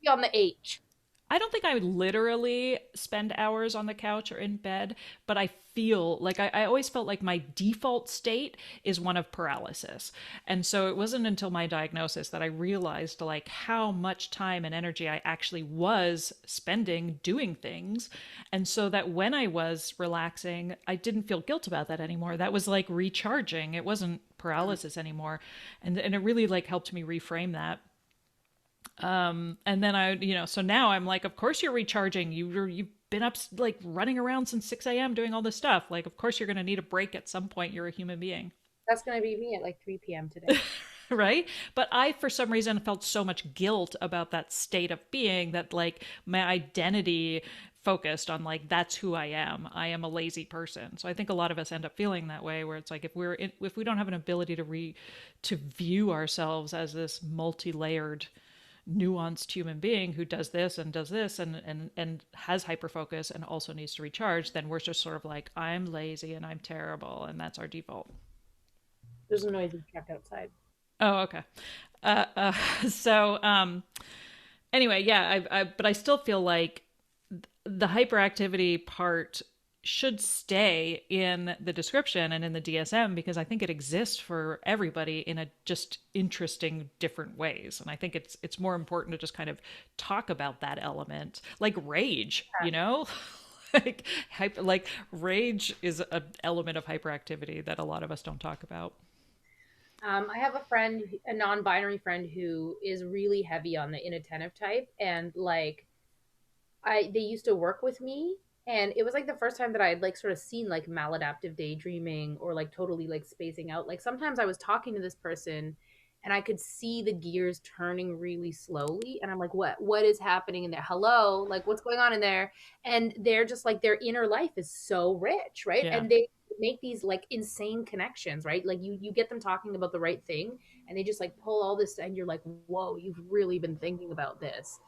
on the H. I don't think I would literally spend hours on the couch or in bed, but I feel like I always felt like my default state is one of paralysis. And so it wasn't until my diagnosis that I realized like how much time and energy I actually was spending doing things. And so that when I was relaxing, I didn't feel guilt about that anymore. That was like recharging. It wasn't paralysis anymore. And it really like helped me reframe that. And then so now I'm like, of course you're recharging. You've been up like running around since 6 a.m. doing all this stuff. Like, of course you're going to need a break at some point. You're a human being. That's gonna be me at like 3 p.m. today. Right? But I, for some reason, felt so much guilt about that state of being that like my identity focused on like that's who I am. I am a lazy person. So I think a lot of us end up feeling that way where it's like if we don't have an ability to view ourselves as this multi-layered nuanced human being who does this and has hyperfocus and also needs to recharge, then we're just sort of like, I'm lazy and I'm terrible, and that's our default. There's a noisy truck outside. Oh, okay. Uh, uh, so anyway, yeah, but I still feel like the hyperactivity part should stay in the description and in the DSM because I think it exists for everybody in a just interesting different ways. And I think it's more important to just kind of talk about that element, like rage, you know? Like rage is an element of hyperactivity that a lot of us don't talk about. I have a friend, a non-binary friend, who is really heavy on the inattentive type, and like they used to work with me, and it was like the first time that I had like sort of seen like maladaptive daydreaming or like totally like spacing out. Like sometimes I was talking to this person and I could see the gears turning really slowly, and I'm like, what is happening in there? Hello, like what's going on in there? And they're just like their inner life is so rich, right? Yeah. And they make these like insane connections, right? Like you get them talking about the right thing and they just like pull all this and you're like, whoa, you've really been thinking about this.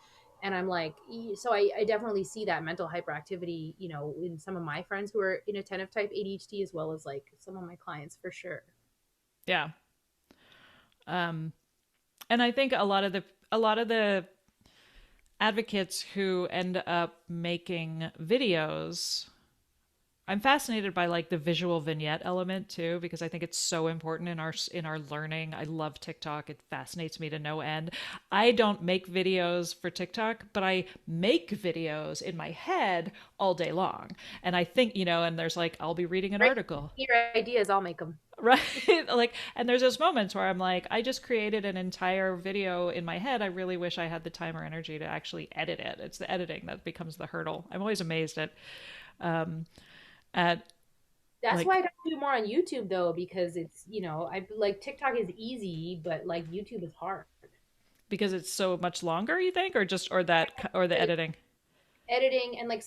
And I'm like, so I definitely see that mental hyperactivity, in some of my friends who are inattentive type ADHD, as well as like some of my clients for sure. Yeah. Um and I think a lot of the advocates who end up making videos, I'm fascinated by like the visual vignette element too because I think it's so important in our learning. I love TikTok. It fascinates me to no end. I don't make videos for TikTok, but I make videos in my head all day long. And I think, and there's like I'll be reading an Right? article. Your ideas, I'll make them. Right? Like and there's those moments where I'm like I just created an entire video in my head. I really wish I had the time or energy to actually edit it. It's the editing that becomes the hurdle. I'm always amazed um at That's why like I don't do more on YouTube though, because it's, I like TikTok is easy, but like YouTube is hard. because it's so much longer, you think, or the editing. Editing and like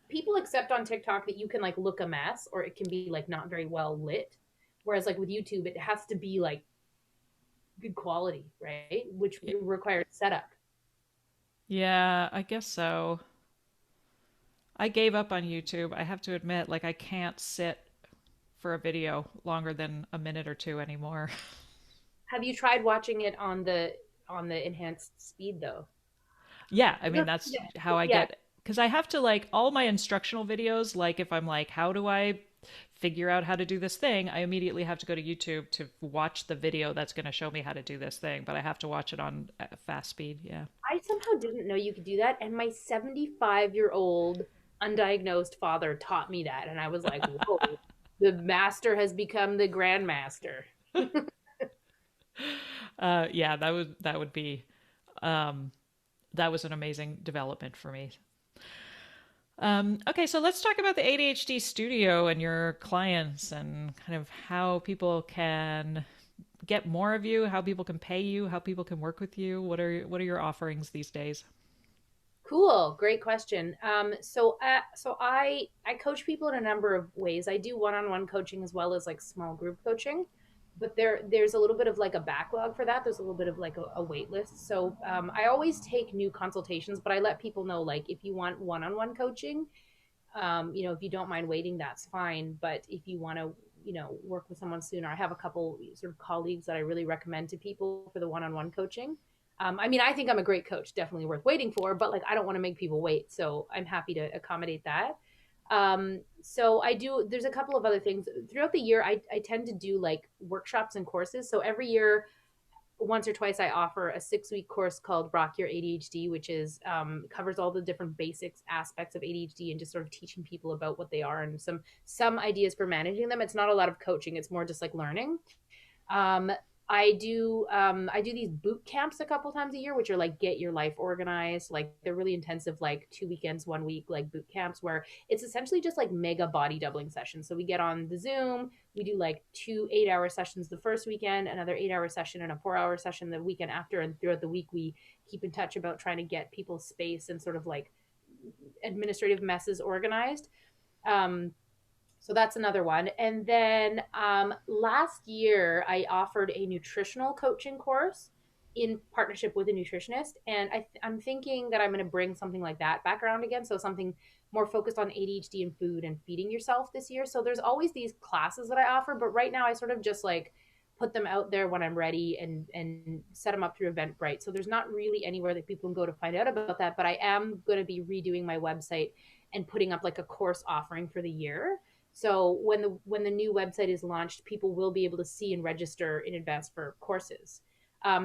people accept on TikTok that you can like look a mess or it can be like not very well lit. Whereas like with YouTube, it has to be like good quality, right? Which requires setup. Yeah, I guess so. I gave up on YouTube. I have to admit, like I can't sit for a video longer than a minute or two anymore. Have you tried watching it on the enhanced speed though? Yeah, I mean that's how I Yeah, get because I have to like all my instructional videos, like if I'm like, how do I figure out how to do this thing, I immediately have to go to YouTube to watch the video that's going to show me how to do this thing, but I have to watch it on fast speed. Yeah. I somehow didn't know you could do that, and my 75-year-old undiagnosed father taught me that, and I was like, "Whoa, the master has become the grandmaster." Yeah, that would be um, that was an amazing development for me. Okay, so let's talk about the ADHD studio and your clients and kind of how people can get more of you, how people can pay you, how people can work with you. What are your offerings these days? Cool, great question. So I coach people in a number of ways. I do one-on-one coaching as well as like small group coaching, but there's a little bit of like a backlog for that. There's a little bit of like a wait list. So I always take new consultations, but I let people know like if you want one-on-one coaching, if you don't mind waiting, that's fine. But if you want to, work with someone sooner, I have a couple sort of colleagues that I really recommend to people for the one-on-one coaching. I mean, I think I'm a great coach, definitely worth waiting for, but like I don't want to make people wait. So I'm happy to accommodate that. So I do, there's a couple of other things throughout the year. I tend to do like workshops and courses. So every year, once or twice, I offer a 6-week course called Rock Your ADHD, which is covers all the different basics aspects of ADHD and just sort of teaching people about what they are and some ideas for managing them. It's not a lot of coaching; it's more just like learning. Um, I do these boot camps a couple times a year, which are like get your life organized. Like they're really intensive, like 2 weekends, 1 week, like boot camps where it's essentially just like mega body doubling sessions. So we get on the Zoom, we do like 2 8-hour sessions the first weekend, another 8-hour session, and a 4-hour session the weekend after. And throughout the week, we keep in touch about trying to get people's space and sort of like administrative messes organized. Um, so that's another one. And then last year, I offered a nutritional coaching course in partnership with a nutritionist. And I'm thinking that I'm going to bring something like that back around again. So something more focused on ADHD and food and feeding yourself this year. So there's always these classes that I offer, but right now I sort of just like put them out there when I'm ready and set them up through Eventbrite. So there's not really anywhere that people can go to find out about that, but I am going to be redoing my website and putting up like a course offering for the year. So when the new website is launched, people will be able to see and register in advance for courses.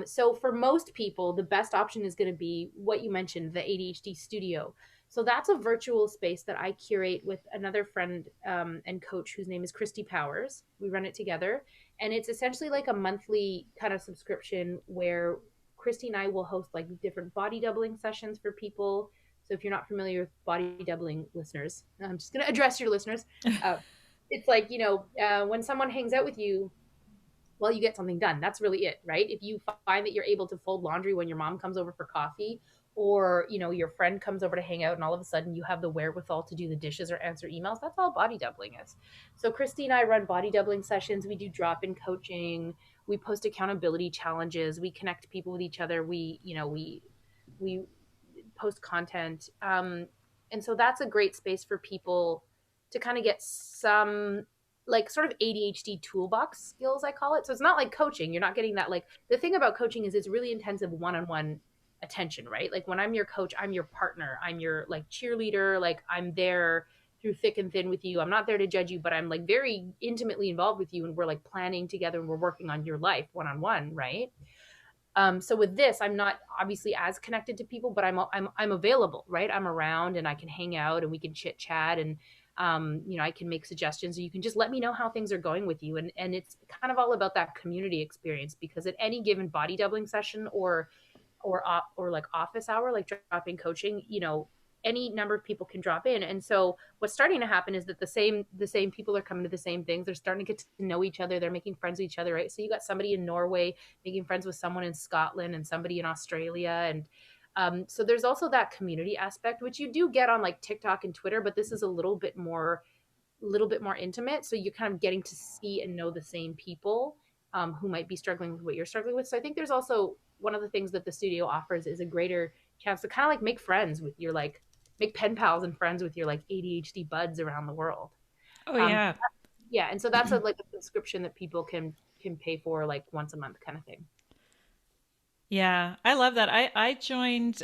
So for most people, the best option is going to be what you mentioned, the ADHD Studio. So that's a virtual space that I curate with another friend and coach whose name is Christy Powers. We run it together, and it's essentially like a monthly kind of subscription where Christy and I will host like different body doubling sessions for people. So if you're not familiar with body doubling, listeners, I'm just going to address your listeners. Uh, it's like, when someone hangs out with you, well, you get something done. That's really it, right? If you find that you're able to fold laundry when your mom comes over for coffee, or your friend comes over to hang out and all of a sudden you have the wherewithal to do the dishes or answer emails, that's all body doubling is. So Christy and I run body doubling sessions. We do drop-in coaching. We post accountability challenges. We connect people with each other. We post content. And so that's a great space for people to kind of get some like sort of ADHD toolbox skills, I call it. So it's not like coaching. You're not getting that. Like the thing about coaching is it's really intensive one-on-one attention, right? Like when I'm your coach, I'm your partner, I'm your like cheerleader, like I'm there through thick and thin with you. I'm not there to judge you, but I'm like very intimately involved with you and we're like planning together and we're working on your life one-on-one, right? So with this, I'm not obviously as connected to people, but I'm available, right? I'm around and I can hang out and we can chit chat and I can make suggestions. Or you can just let me know how things are going with you, and it's kind of all about that community experience because at any given body doubling session or like office hour, like drop-in coaching, any number of people can drop in. And so what's starting to happen is that the same people are coming to the same things. They're starting to get to know each other. They're making friends with each other, right? So you got somebody in Norway making friends with someone in Scotland and somebody in Australia. And so there's also that community aspect, which you do get on like TikTok and Twitter, but this is a little bit more intimate. So you're kind of getting to see and know the same people who might be struggling with what you're struggling with. So I think there's also one of the things that the studio offers is a greater chance to kind of like make friends with your like make pen pals and friends with your like ADHD buds around the world. Oh Um, yeah. yeah, and so that's a, like a subscription that people can pay for like once a month kind of thing. Yeah, I love that. I joined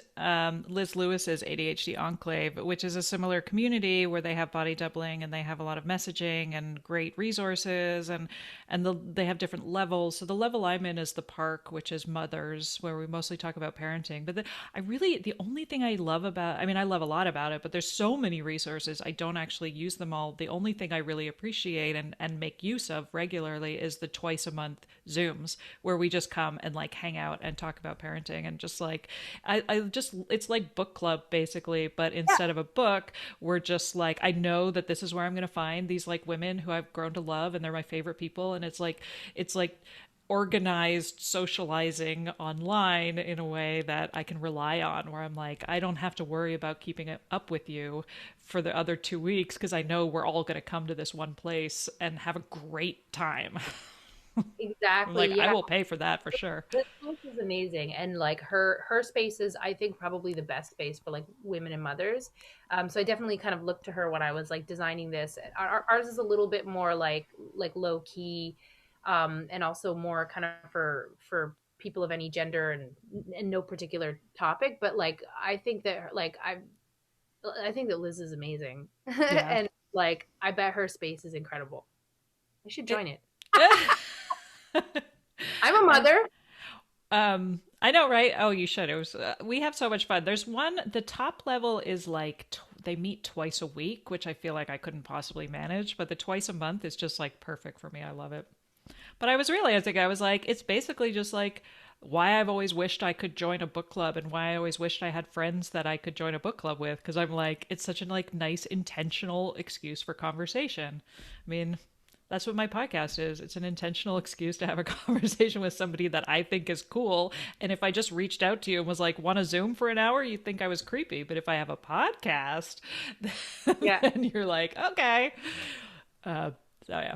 Liz Lewis's ADHD Enclave, which is a similar community where they have body doubling and they have a lot of messaging and great resources and they have different levels. So the level I'm in is the park, which is mothers, where we mostly talk about parenting. But the only thing I love about, I mean, I love a lot about it, but there's so many resources. I don't actually use them all. The only thing I really appreciate and make use of regularly is the twice a month Zooms where we just come and like hang out and talk about parenting and just like I just it's like book club basically, but Yeah, instead of a book, we're just like I know that this is where I'm gonna find these like women who I've grown to love and they're my favorite people and it's like organized socializing online in a way that I can rely on where I'm like I don't have to worry about keeping it up with you for the other 2 weeks because I know we're all going to come to this one place and have a great time. I'm like exactly. I Yeah. will pay for that for sure. This coach is amazing, and like her space is, I think, probably the best space for like women and mothers. So I definitely kind of looked to her when I was like designing this. Ours is a little bit more like low key, and also more kind of for people of any gender and no particular topic. But like I think that like I think that Liz is amazing, Yeah. and like I bet her space is incredible. I should It, join it. I'm a I, mother. I know, right? Oh, you should. It was. We have so much fun. There's one. The top level is like they meet twice a week, which I feel like I couldn't possibly manage. But the twice a month is just like perfect for me. I love it. But I was realizing I was like, it's basically just like why I've always wished I could join a book club and why I always wished I had friends that I could join a book club with because I'm like it's such a like nice intentional excuse for conversation. I mean, that's what my podcast is. It's an intentional excuse to have a conversation with somebody that I think is cool. And if I just reached out to you and was like, want to Zoom for an hour, you'd think I was creepy. But if I have a podcast, Yeah. then you're like, okay. Uh, so yeah,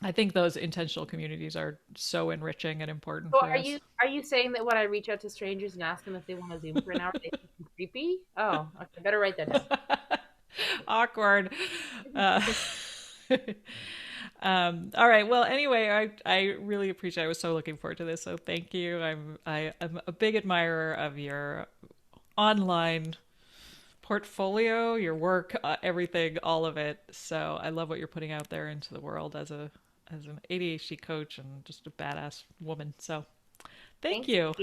I think those intentional communities are so enriching and important So for us. are you saying that when I reach out to strangers and ask them if they want to Zoom for an hour, they think I'm creepy? Oh, okay, better write that down. Awkward. Uh, all right. Well, anyway, I really appreciate. I was so looking forward to this. So thank you. I'm a big admirer of your online portfolio, your work, everything, all of it. So I love what you're putting out there into the world as an ADHD coach and just a badass woman. So thank Thanks. you.